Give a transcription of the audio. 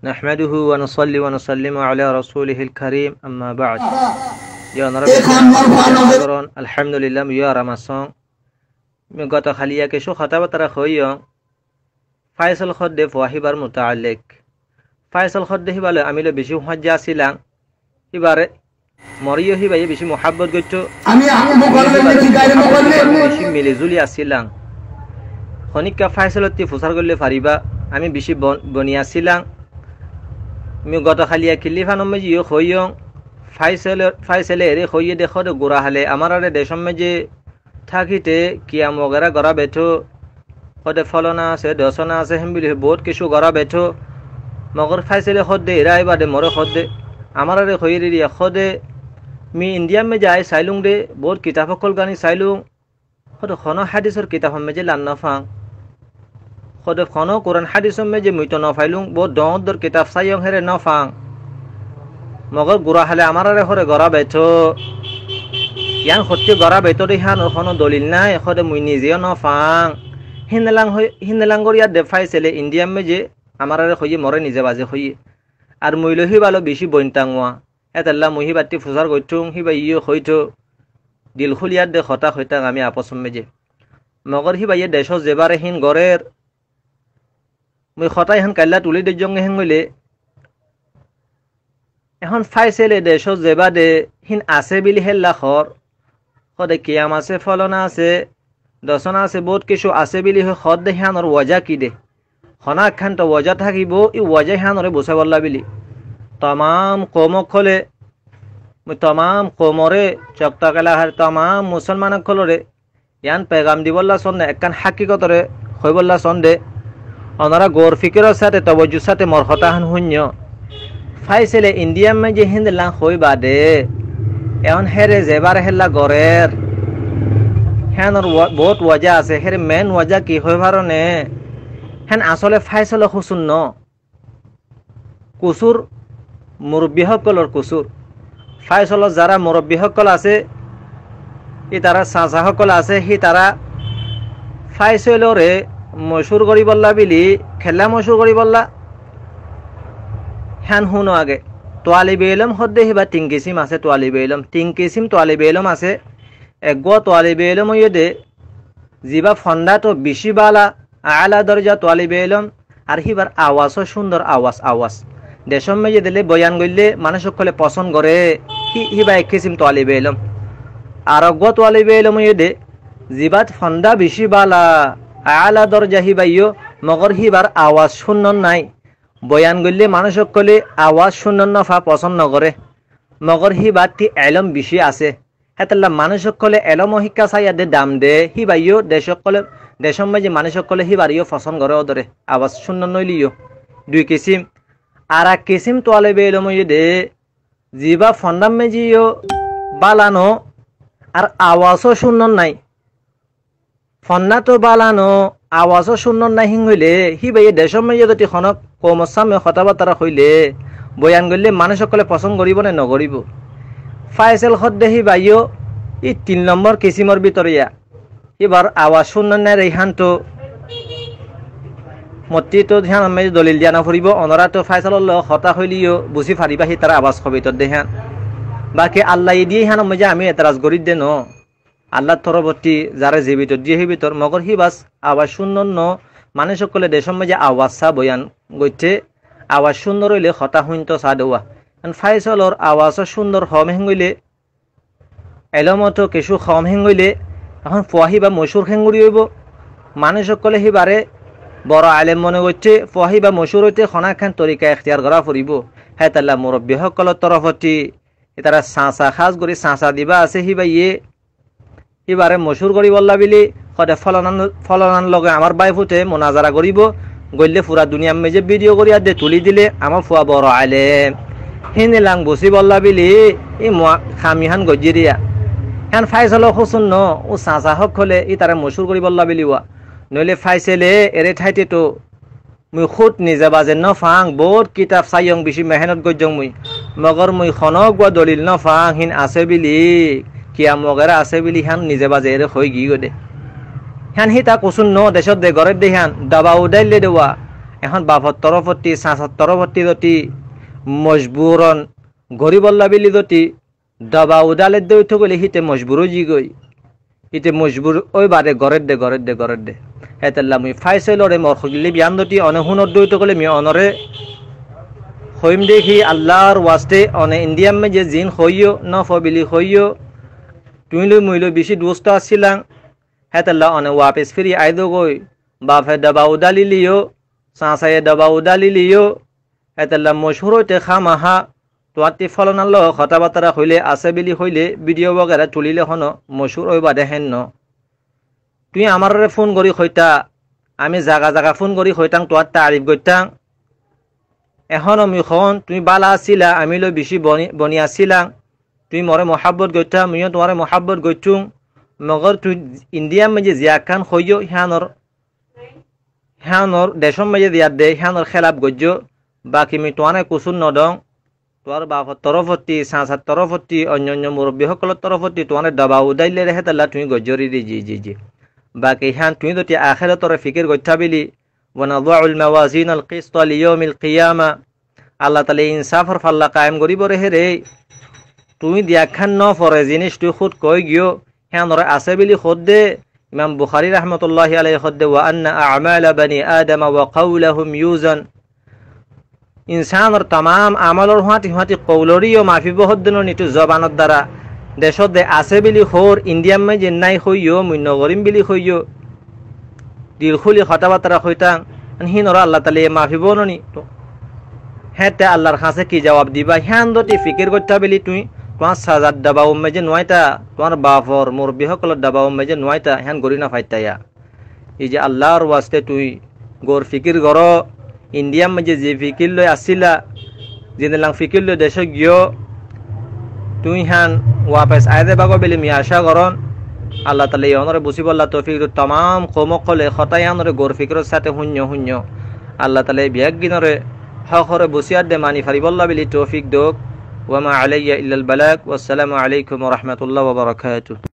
نحمده ونصلي ونسلم على رسوله الكريم أما بعد يا نرى الحمد لله يا رمضان من قطع خليا كشو خطابة رخويا فايسل خد فواهبار متعلق فايسل خد هبال أميل بشي حجا سيلان هبار مريو هبايا بشي محبت قلتو بشي ملزولي سيلان خونيكا فايسلتي فسر قل فاريبا أمي بشي بنيا سيلان من قطع خليا كليفا نمجي يو خويا ফাইসেলে এরে হইয়ে দেখো গোড়া হালে আমার দেশম যে থাকিতে কিয়াম वगैरह গড়া বেঠো হদে ফলনা আছে দশনা আছে হেমবিলি বহুত কিছু গড়া বেঠো মগর ফাইসেলে হদে এরাই বাদে মরে হদে আমার হইয়ে রি হদে মি ইন্ডিয়া মে যায় সাইলুং দে বহুত কিতাব কল গানি সাইলুং হদে খন হাদিসর কিতাব মে যে লান ফাং হদে খন কোরআন হাদিস মে যে মুইতো ন ফাইলুং বহুত দর কিতাব সাইয়ং হেরে ন ফাং মগর গুড়া হালে আমার হরে গড়া বেঠো ইয়ান সত্যি গড়া বেটো দেহান ওখানো দলিল নাই এখদে মুই নিজেও নফাং হিন্দেলাং গড়িয়া দেখাইছিলে ইন্ডিয়া মে যে আমার হইয়ে মরে নিজে বাজে হইয়ে আর মুইল হিবালো বেশি বইনটাঙা এতাল্লা মুহি বাতি ফুসার গইঠুং হিবা ইয়ে হইতো দিল খুলিয়ার দে হতা হইতাং আমি আপসম মেজে মগর হিবাইয়ে দেশ যেবারে হিন গড়ের মুই হতাই হান কাল্লা তুলি দে জঙ্গে হেন গইলে এখন ফাইসেলে দেশ যেবাদে হিন আছে বিলি হেল্লা খর সদে কিয়াম আছে ফলনা আছে দশনা আছে বহুত কিছু আছে বিলি সদ দে হিয়ানোর ওয়াজা কি দে খনা খান তো ওয়াজা থাকিব ই ওয়াজা হিয়ানরে বসে বললা বিলি তমাম কৌমক খলে তমাম কৌমরে চকটাকেলা হার তমাম মুসলমানক খলরে ইয়ান পেগাম দিবল্লা সন্নে একখান হাকিকতরে হইবল্লা সন্দে ওনারা গোর ফিকিরের সাথে তবজ্জুর সাথে মরহতাহান শূন্য ফাইসেলে ইন্ডিয়া মে যে হিন্দলাং হই বাদে এখন হেরে যেবার হেল্লা গড়ের হেনর বহুত ওয়াজা আছে হেরে মেন ওয়াজা কি হই ভারনে হেন আসলে ফাইসলে হুসুন ন কুসুর মুরব্বী সকলের কুসুর ফাইসলত যারা মুরব্বী সকল আছে ই তারা চাচা সকল আছে সি তারা ফাইসলরে মশুর করি বললা বিলি খেলা মশুর করি বললা হ্যান হুনো আগে তোয়ালিবে ইলম হদ্দে হিবা তিন কিসিম আছে তোয়ালিবে ইলম তিন কিসিম তোয়ালিবে ইলম আছে এক তোয়ালিবে ইলম ইয়েদে জিবা ফন্দা তো বেশি বালা আলা দরজা তোয়ালিবে ইলম আর হিবার আওয়াজও সুন্দর আওয়াজ দেশম মেজে দিলে বয়ান গইলে মানুষ সকলে পছন্দ করে হিবা এক কিসিম তোয়ালিবে ইলম আর তোয়ালিবে ইলম ইয়েদে জিবাত ফন্দা বেশি বালা আলা দরজা হিবাইও মগর হিবার আওয়াজ শূন্য নাই বয়ান গইলে মানুষ সকলে আওয়াজ শুনন নফা পছন্দ নকরে মগর হি বাতি এলম বেশি আছে হেতাল্লা মানুষ সকলে এলম শিক্ষা চাইয়াদে দাম দে হি বাইও দেশম মাঝে মানুষ সকলে হি বাড়িও পছন্দ করে ওদরে আওয়াজ শুনন নইলিও দুই কিসিম আর এক কিসিম তোয়ালে বে এলম দে জিবা ফন্দাম মেজিও বালানো আর আওয়াজও শুনন নাই ফন্না তো বালানো আওয়াজও শুনন নাই হিং হইলে হি বাইয়ে দেশম মাঝে যদি খনক কৌমসামে কথাবার্তা হইলে বয়ান গইলে মানুষ সকলে পছন্দ করিব নে নকরিব ফাইসেল হদ্দেহি বাইও ই 3 নম্বর কিসিমর ভিতরিয়া এবার আওয়াজ শুনন নাই রেহান তো মতি তো ধ্যান আমি দলিল দিয়া না ফুরিব অনরা তো ফাইসেল হতা হইলিও বুঝি ফারিবা হি তার আওয়াজ খবিতর দেহান বাকি আল্লাহ দিয়ে হান মজা আমি এতরাজ গরিব দে ন আল্লাহ তরবর্তী যারা জীবিত দিয়ে হি ভিতর মগর হি বাস আওয়াজ শুনন ন মানুষ সকলে দেশম মাঝে আওয়াজ চা বয়ান গইতে আওয়াজ সুন্দর হইলে হতা শুনতো চা দেওয়া ফাইসলর আওয়াজও সুন্দর হম হেঙ্গইলে এলমতো কিছু হম হেঙ্গইলে এখন ফুয়াহি বা মশুর হেঙ্গুড়ি হইব মানুষ সকলে সিবারে বড় আলেম মনে করছে ফুয়াহি বা মশুর হইতে খনাখান তরিকা এখতিয়ার করা ফুরিব হ্যাঁ তাল্লা মুরব্বী সকলের তরফতি তারা চাঁচা সাজ করে চাঁচা দিবা আছে সিবাইয়ে সিবারে মশুর করি বললা বিলি সদে ফলনান লগে আমার বাই ফুটে মোনাজারা করিব গইলে পুরা দুনিয়া মেজে ভিডিও করিয়া দে তুলি দিলে আমার ফুয়া বড় আলেম হিনে লাং বসি বললা বিলি ই খামিহান গজিরিয়া হ্যান ফাইসল খুশুন ন ও চাঁচা হক হলে ই তারা মশুর করি বললা বিলিওয়া নইলে ফাইসেলে এরে ঠাইতে তো মুই খুদ নিজে বাজে ন ফাং বহুত কিতাব চাইয়ং বেশি মেহনত গজ্জং মুই মগর মুই খনক বা দলিল ন ফাং হিন আছে বিলি কিয়া মগেরা আছে বিলি হান নিজে বাজে এরে হই গি গদে হ্যান হি তা কুসুন ন দেশত দে গড়ের দে হ্যান দাবা উদাইলে দেওয়া এখন বাপর তরফতি সাঁচার তরফতি যদি মজবুরন গরিবল্লা বিলি যদি দবা উদালের দে উঠে গেলে হিতে মজবুরও জি গই ইতে মজবুর ওই বাদে গরের দে হেতাল্লা মুই ফাইসলরে মর হগলি বিয়ান দতি অনে হুনর দইতে গেলে মি অনরে হইম দেখি আল্লাহর ওয়াস্তে অনে ইন্ডিয়াম মে যে জিন হইও ন ফবিলি হইও তুইলো মুইলো বেশি দোস্ত আসছিলাম হেতাল্লা অনে ওয়াপেস ফিরি আইদো গই বাপে দবা উদালি লিও সাঁসায়ে দবা উদালি লিও হেতাল্লা মশহুর হইতে খামাহা তোয়াতি ফলনাল কথাবার্তা হইলে আছে বিলি হইলে ভিডিও বগেরা তুলিলে হন মশহুর ওই বাদে হেন তুই আমার ফোন করি হইতা আমি জাগা ফোন করি হইতাং তোয়ার তারিফ করতাং এখন আমি খন তুমি বালা আসিলা আমি লো বেশি বনি আসিলাম তুই মরে মহাব্বত গইতা আমিও তোমারে মহাব্বত গইতুং মগর তুই ইন্ডিয়ার মাঝে জিয়া খান হইও হ্যানর দেশম মাঝে দিয়ার দে হ্যানর খেলাপ গজ্য বাকি আমি তোমারে কুসুন নদং তোর বাপর তরফতি সাঁচার তরফতি অন্য মুরব্বী সকলের তরফতি তোমার দবা উদাইলে রেহে তাল্লা তুমি গজ্জরি দি জি বাকি হ্যান তুই যদি আখিরাতর ফিকির গইতা বিলি ওয়ানাযুল মাওয়াজিন আল কিসত লিয়াউমিল কিয়ামা আল্লাহ তাআলা ইনসাফর ফাল্লা কায়েম করিব রেহে রে তুই দিয়াখান ন ফরে জিনিস তুই খুদ কই গিও হ্যানর আছে বিলি খুদ দে ইমাম বুখারী রাহমাতুল্লাহি আলাইহি খুদ দে ওয়া আন্না আ'মালা বানি আদম ওয়া কাওলুহুম ইউজান ইনসানর তাম আমলর হুঁয়াতি কৌলরিও মাফি বহদ্দনৰ নিতু জবানৰ দ্বাৰা দেশত দে আছে বিলি হোর ইন্ডিয়াম মে যে নাই হইও মুই নগরিম বিলি হইও দিল খুলি কথাবার্তা হইতাং হিনর আল্লাহ তালে মাফি বননি হেতে আল্লাহর কাছে কি জবাব দিবা হ্যান দতি ফিকির করতে বিলি তুই তোমার সাজার দাবাও মেজে নয়টা তোমার বাপর মুরব্বী সকলের দাবাও মেজে নয়টা হ্যান গরি না ফাইতাইয়া এই যে আল্লাহর ওয়াস্তে তুই গোর ফিকির গর ইন্ডিয়ার মাঝে যে ফিকির লই আসিলা যেদিন ফিকির লই দেশ গিয়ে তুই হ্যান ওয়াপেস আয়দে বাগো বেলি মি আশা করন আল্লাহ তালা ইয়নরে বুঝিবল্লা তৌফিক তাম কমকলে খতায়ানরে গোর ফিকিরের সাথে শূন্য আল্লাহ তালা বিয়াক গিনরে হকরে বসিয়ার দে মানি ফারিবল্লা বিলি তৌফিক দোক ওয়ামা আলাইয়া ইল্লাল বালাগ ওয়াসসালামু আলাইকুম ওয়া রাহমাতুল্লাহি ওয়া বারাকাতুহু।